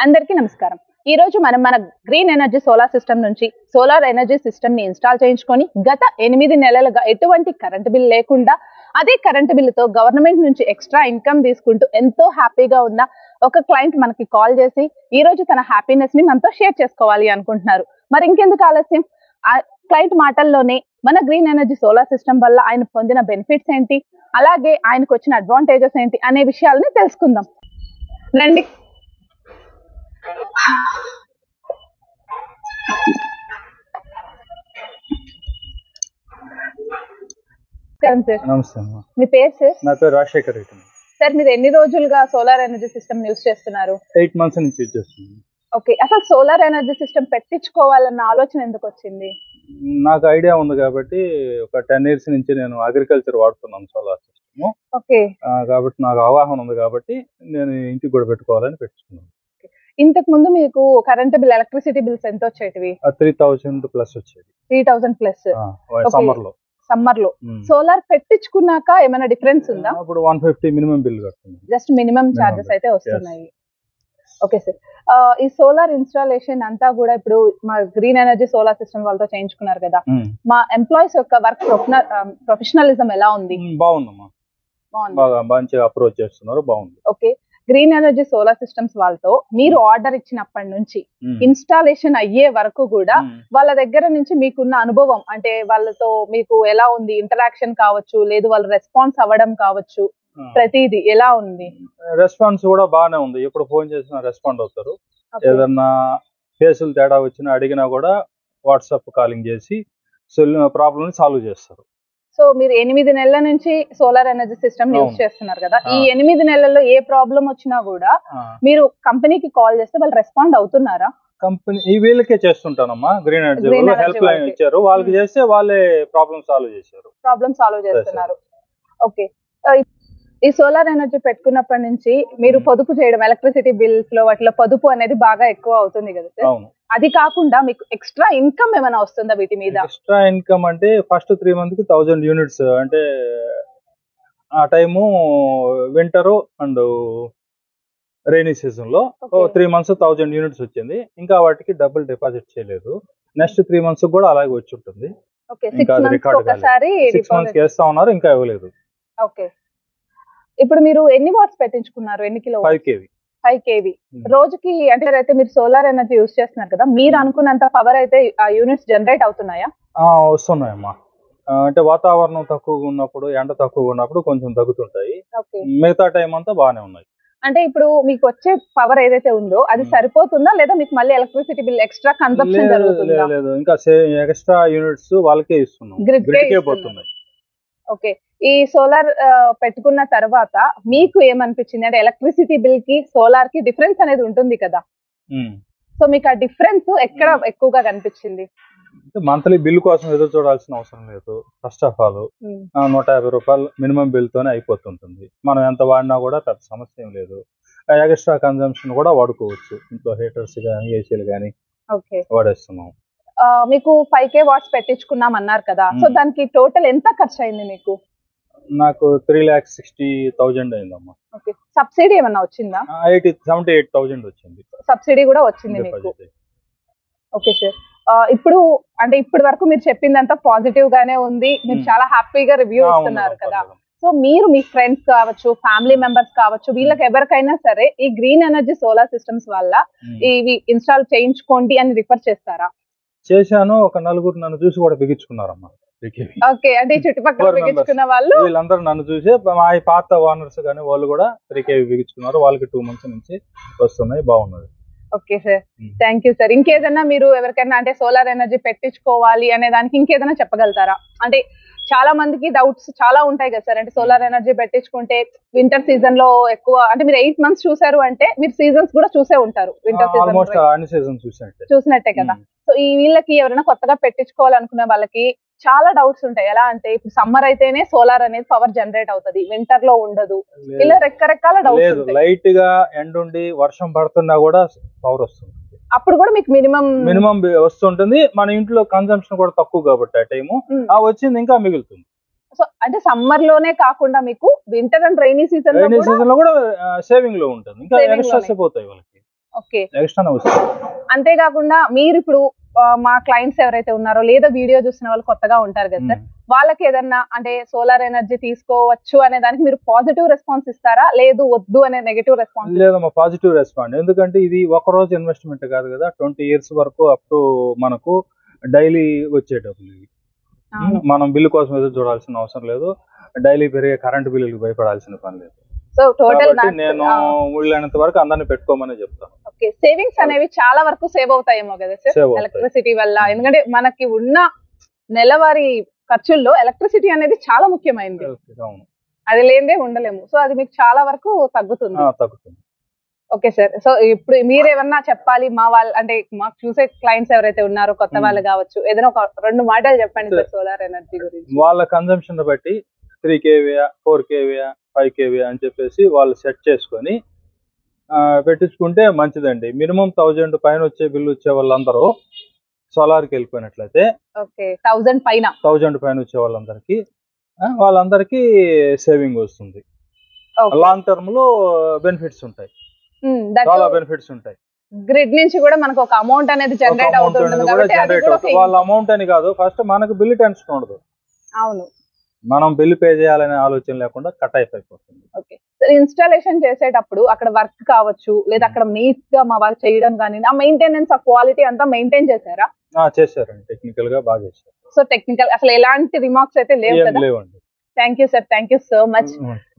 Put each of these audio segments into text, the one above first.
అందరికీ నమస్కారం. ఈ రోజు మన గ్రీన్ ఎనర్జీ సోలార్ సిస్టమ్ నుంచి సోలార్ ఎనర్జీ సిస్టమ్ ని ఇన్స్టాల్ చేయించుకొని గత 8 నెలలుగా ఎటువంటి కరెంట్ బిల్ లేకుండా అదే కరెంట్ బిల్లుతో గవర్నమెంట్ నుంచి ఎక్స్ట్రా ఇన్కమ్ తీసుకుంటూ ఎంతో హ్యాపీగా ఉన్న ఒక క్లయింట్ మనకి కాల్ చేసి ఈ రోజు తన హ్యాపీనెస్ ని మనతో షేర్ చేసుకోవాలి అనుకుంటున్నారు. మరి ఇంకెందుకు ఆలస్యం, ఆ క్లయింట్ మాటల్లోనే మన గ్రీన్ ఎనర్జీ సోలార్ సిస్టమ్ వల్ల ఆయన పొందిన బెనిఫిట్స్ ఏంటి, అలాగే ఆయనకు వచ్చిన అడ్వాంటేజెస్ ఏంటి అనే విషయాలని తెలుసుకుందాం. రండి. నమస్తే. మీ పేరు సార్? నా పేరు రాజశేఖర్ రెడ్డి. సార్, మీరు ఎన్ని రోజులుగా సోలార్ ఎనర్జీ సిస్టమ్ యూజ్ చేస్తున్నారు? 8 months నుంచి యూజ్ చేస్తున్నాను. ఓకే, అసలు సోలార్ ఎనర్జీ సిస్టమ్ పెట్టించుకోవాలన్న ఆలోచన ఎందుకు వచ్చింది? నాకు ఐడియా ఉంది కాబట్టి ఒక 10 years నుంచి నేను అగ్రికల్చర్ వాడుతున్నాను సోలార్ సిస్టమ్. ఓకే, కాబట్టి నాకు అవగాహన ఉంది కాబట్టి నేను ఇంటికి కూడా పెట్టుకోవాలని పెట్టుకున్నాను. ఇంతకు ముందు మీకు కరెంట్ బిల్, ఎలక్ట్రిసిటీ బిల్స్ ఎంత వచ్చేటివి? 3000 ప్లస్ వచ్చేది. 3000 ప్లస్ సమ్మర్ లో. సోలార్ పెట్టించుకున్నాక ఏమైనా డిఫరెన్స్ ఉందా? ఇప్పుడు 150 మినిమం బిల్ కడుతున్నాను. జస్ట్ మినిమం చార్జెస్ అయితే వస్తున్నాయి. ఓకే సార్, ఈ సోలార్ ఇన్స్టాలేషన్ అంతా కూడా ఇప్పుడు మా గ్రీన్ ఎనర్జీ సోలార్ సిస్టమ్ వాళ్ళతో చేయించుకున్నారు కదా, మా ఎంప్లాయీస్ యొక్క వర్క్ ప్రొఫెషనలిజం ఎలా ఉంది? బాగుందమ్మా, బాగా మంచిగా అప్రోచ్ చేస్తున్నారు, బాగుంది. Okay, green energy solar systems వాళ్ళతో మీరు ఆర్డర్ ఇచ్చినప్పటి నుంచి ఇన్స్టాలేషన్ అయ్యే వరకు కూడా వాళ్ళ దగ్గర నుంచి మీకున్న అనుభవం, అంటే వాళ్ళతో మీకు ఎలా ఉంది ఇంటరాక్షన్ కావచ్చు, లేదు వాళ్ళ రెస్పాన్స్ అవ్వడం కావచ్చు, ప్రతిదీ ఎలా ఉంది? రెస్పాన్స్ కూడా బాగానే ఉంది. ఎప్పుడు ఫోన్ చేసినా రెస్పాండ్ అవుతారు. ఏదన్నా కేసులు తేడా వచ్చినా అడిగినా కూడా వాట్సాప్ కాలింగ్ చేసి ప్రాబ్లమ్ సాల్వ్ చేస్తారు. సో మీరు 8 నెలల నుంచి సోలార్ ఎనర్జీ సిస్టమ్ యూజ్ చేస్తున్నారు కదా, ఈ 8 నెలల్లో ఏ ప్రాబ్లం వచ్చినా కూడా మీరు కంపెనీకి కాల్ చేస్తే వాళ్ళు రెస్పాండ్ అవుతున్నారా? కంపెనీ ఈ వీళ్ళకే చేస్తుంటానమ్మా, గ్రీన్ ఎనర్జీ హెల్ప్ లైన్ ఇచ్చారు, వాళ్ళకి చేస్తే వాళ్ళే ప్రాబ్లమ్ సాల్వ్ చేస్తున్నారు. ఓకే, ఈ సోలార్ ఎనర్జీ పెట్టుకున్నప్పటి నుంచి మీరు పొదుపు చేయడం, ఎలక్ట్రిసిటీ బిల్స్ లో వాటిలో పొదుపు అనేది బాగా ఎక్కువ అవుతుంది కదా సార్? అది కాకుండా మీకు ఎక్స్ట్రా ఇన్కమ్ ఏమైనా వస్తుందా వీటి మీద? ఎక్స్ట్రా ఇన్కమ్ అంటే ఫస్ట్ 3 months కి 1000 units, అంటే ఆ time winter and rainy season లో 3 months 1000 units వచ్చింది. ఇంకా వాటికి డబుల్ డిపాజిట్ చేయలేదు. నెక్స్ట్ 3 months కూడా అలాగే వచ్చి ఉంటుంది. ఇంకా 6 months వేస్తా ఉన్నారు, ఇంకా ఇవ్వలేదు. ఓకే, ఇప్పుడు మీరు ఎన్ని వాట్స్ పెట్టించుకున్నారు? ఎన్ని కిలో? 5 kV రోజుకి. అంటే అయితే మీరు సోలార్ ఎనర్జీ యూజ్ చేస్తున్నారు కదా, మీరు అనుకున్నంత పవర్ అయితే ఆ యూనిట్స్ జనరేట్ అవుతున్నాయా? వస్తున్నాయమ్మా. అంటే వాతావరణం తక్కువగా ఉన్నప్పుడు, ఎండ తక్కువగా ఉన్నప్పుడు కొంచెం తగ్గుతుంటాయి. మిగతా టైం అంతా బాగానే ఉన్నాయి. అంటే ఇప్పుడు మీకు వచ్చే పవర్ ఏదైతే ఉందో అది సరిపోతుందా, లేదా మీకు మళ్ళీ ఎలక్ట్రిసిటీ బిల్ ఎక్స్ట్రా కన్సంప్షన్ జరుగుతుందా? లేదు, ఇంకా ఎక్స్ట్రా యూనిట్స్ వాళ్ళకే ఇస్తున్నాం, గ్రిడ్కే పోతున్నాయి. ఓకే, ఈ సోలార్ పెట్టుకున్న తర్వాత మీకు ఏమనిపించింది? అంటే ఎలక్ట్రిసిటీ బిల్ కి సోలార్ కి డిఫరెన్స్ అనేది ఉంటుంది కదా, సో మీకు ఆ డిఫరెన్స్ ఎక్కడ ఎక్కువగా కనిపించింది? మంత్లీ బిల్ కోసం ఎదురు చూడాల్సిన అవసరం లేదు. ఫస్ట్ ఆఫ్ ఆల్ 150 రూపాయలు మినిమం బిల్ తోనే అయిపోతుంటుంది. మనం ఎంత వాడినా కూడా పెద్ద సమస్య ఏం లేదు. ఎక్స్ట్రా కన్జంప్షన్ కూడా వాడుకోవచ్చు. ఇంట్లో హీటర్స్ కానీ, ఏసీలు కానీ వాడేస్తున్నాం. మీకు 5K వాట్స్ పెట్టించుకున్నాం అన్నారు కదా, సో దానికి టోటల్ ఎంత ఖర్చు అయింది మీకు? నాకు 3,60,000 అయిందమ్మా. ఓకే, సబ్సిడీ ఏమన్నా వచ్చిందా? 78,000 వచ్చింది. సబ్సిడీ కూడా వచ్చింది మీకు. ఓకే సార్, ఇప్పుడు అంటే ఇప్పటి వరకు మీరు చెప్పిందంతా పాజిటివ్ గానే ఉంది, మీరు చాలా హ్యాపీగా రివ్యూ ఇస్తున్నారు కదా, సో మీరు మీ ఫ్రెండ్స్ కావచ్చు, ఫ్యామిలీ మెంబర్స్ కావచ్చు, వీళ్ళకి ఎవరికైనా సరే ఈ గ్రీన్ ఎనర్జీ సోలార్ సిస్టమ్స్ వల్ల ఇవి ఇన్స్టాల్ చేయించుకోండి అని రిఫర్ చేస్తారా? చేశాను. ఒక 4 నన్ను చూసి కూడా బిగించుకున్నారమ్మా. ఓకే, అంటే చుట్టుపక్కల బిగించుకున్న వాళ్ళు వీళ్ళందరూ నన్ను చూసి, మా పాత ఓనర్స్ కానీ వాళ్ళు కూడా 3KV బిగించుకున్నారు. వాళ్ళకి 2 months నుంచి వస్తున్నాయి, బాగున్నది. Okay sir, thank you sir. ఇంకేదన్నా మీరు ఎవరికైనా అంటే సోలార్ ఎనర్జీ పెట్టించుకోవాలి అనే దానికి ఇంకేదైనా చెప్పగలుగుతారా? అంటే చాలా మందికి డౌట్స్ చాలా ఉంటాయి కదా సార్, అంటే సోలార్ ఎనర్జీ పెట్టించుకుంటే వింటర్ సీజన్ లో ఎక్కువ, అంటే మీరు 8 months చూసారు అంటే మీరు సీజన్స్ కూడా చూసే ఉంటారు, వింటర్ సీజన్ చూసినట్టే కదా. సో ఈ వీళ్ళకి ఎవరైనా కొత్తగా పెట్టించుకోవాలనుకునే వాళ్ళకి చాలా డౌట్స్ ఉంటాయి. ఎలా అంటే ఇప్పుడు సమ్మర్ అయితేనే సోలార్ అనేది పవర్ జనరేట్ అవుతుంది, వింటర్ లో ఉండదు, ఇలా రకరకాల డౌట్స్. లైట్ గా ఎండ ఉండి వర్షం పడుతున్నా కూడా పవర్ వస్తుంది, అప్పుడు కూడా మీకు మినిమం వస్తుంటుంది. మన ఇంట్లో కన్సంప్షన్ కూడా తక్కువ కాబట్టి ఆ టైము వచ్చింది ఇంకా మిగులుతుంది. సో అంటే సమ్మర్ లోనే కాకుండా మీకు వింటర్ అండ్ రైనీ సీజన్ లో కూడా సేవింగ్ లో ఉంటుంది, ఇంకా ఎక్స్ట్రాస్ పోతాయి వాళ్ళకి. ఓకే, ఎక్స్ట్రానే వస్తుంది. అంతేకాకుండా మీరు ఇప్పుడు మా క్లయింట్స్ ఎవరైతే ఉన్నారో లేదా వీడియో చూసిన వాళ్ళు కొత్తగా ఉంటారు కదా సార్, వాళ్ళకి ఏదన్నా అంటే సోలార్ ఎనర్జీ తీసుకోవచ్చు అనే దానికి మీరు పాజిటివ్ రెస్పాన్స్ ఇస్తారా, లేదు వద్దు అనే నెగటివ్ రెస్పాన్స్? లేదమ్మా, పాజిటివ్ రెస్పాండ్. ఎందుకంటే ఇది ఒక రోజు ఇన్వెస్ట్మెంట్ కాదు కదా, 20 years వరకు అప్ టు మనకు డైలీ వచ్చే డబ్బులు ఇవి. మనం బిల్లు కోసం ఎదురు చూడాల్సిన అవసరం లేదు, డైలీ పెరిగే కరెంట్ బిల్లులకు భయపడాల్సిన పని లేదు. సో టోటల్ నేను ఊళ్ళైనంత వరకు అందరిని పెట్టుకోమని చెప్తాను. ఓకే, సేవింగ్స్ అనేవి చాలా వరకు సేవ్ అవుతాయేమో కదా సార్ ఎలక్ట్రిసిటీ వల్ల, ఎందుకంటే మనకి ఉన్న నెలవారీ ఖర్చుల్లో ఎలక్ట్రిసిటీ అనేది చాలా ముఖ్యమైనది, అది లేదే ఉండలేము. సో అది మీకు చాలా వరకు తగ్గుతుంది. ఓకే సార్, సో ఇప్పుడు మీరేమన్నా చెప్పాలి మా వాళ్ళు, అంటే మాకు చూసే క్లయింట్స్ ఎవరైతే ఉన్నారో కొత్త వాళ్ళు కావచ్చు, ఏదైనా ఒక 2 మాటలు చెప్పండి సార్ సోలార్ ఎనర్జీ గురించి. వాళ్ళ కన్జంప్షన్ బట్టి 3 kVA 4 kVA 5 kVA అని చెప్పేసి వాళ్ళు సెట్ చేసుకొని పెట్టించుకుంటే మంచిదండి. మినిమం 1000 పైన వచ్చే బిల్లు వచ్చే వాళ్ళందరూ సోలార్కి వెళ్ళిపోయినట్లయితే 1000 పైన వచ్చే వాళ్ళందరికీ సేవింగ్ వస్తుంది. లాంగ్ టర్మ్ లో బెనిఫిట్స్ ఉంటాయి, చాలా బెనిఫిట్స్ ఉంటాయి. గ్రిడ్ నుంచి కూడా మనకు ఒక అమౌంట్ అనేది జనరేట్ అవుతుంది. వాళ్ళ అమౌంట్ అని కాదు, ఫస్ట్ మనకు బిల్లు టెన్షన్ ఉండదు. అవును, మనం బిల్లు పే చేయాలనే ఆలోచన లేకుండా కట్ అయిపోతుంది. ఓకే, ఇన్స్టాలేషన్ చేసేటప్పుడు అక్కడ వర్క్ కావచ్చు లేదా అక్కడ నీట్ గా మా వాళ్ళు చేయడం కానీ ఆ మెయింటెనెన్స్ ఆ క్వాలిటీ అంతా మెయింటైన్ చేశారా? చేశారండి, టెక్నికల్ గా బాగా చేశారు. సో టెక్నికల్ అసలు ఎలాంటి రిమార్క్స్ అయితే లేవు కదా? లేవండి. Thank you sir, thank you so much.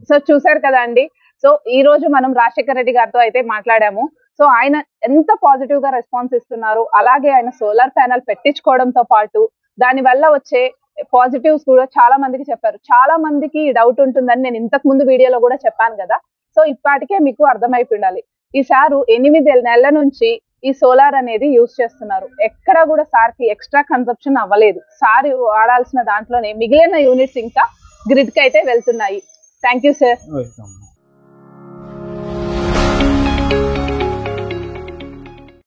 So చూసారు కదా అండి, సో ఈ రోజు మనం రాజశేఖర్ రెడ్డి గారితో అయితే మాట్లాడాము. సో ఆయన ఎంత పాజిటివ్ గా రెస్పాన్స్ ఇస్తున్నారు, అలాగే ఆయన సోలార్ ప్యానెల్ పెట్టించుకోవడంతో పాటు దాని వల్ల వచ్చే పాజిటివ్స్ కూడా చాలా మందికి చెప్పారు. చాలా మందికి డౌట్ ఉంటుందని నేను ఇంతకు ముందు వీడియోలో కూడా చెప్పాను కదా. సో ఇప్పటికే మీకు అర్థమైపోయి ఉండాలి, ఈ సారు 8 నెలల నుంచి ఈ సోలార్ అనేది యూజ్ చేస్తున్నారు. ఎక్కడ కూడా సార్కి ఎక్స్ట్రా కన్సంప్షన్ అవ్వలేదు. సార్ వాడాల్సిన దాంట్లోనే మిగిలిన యూనిట్స్ ఇంకా గ్రిడ్ కి అయితే వెళ్తున్నాయి. Thank you sir.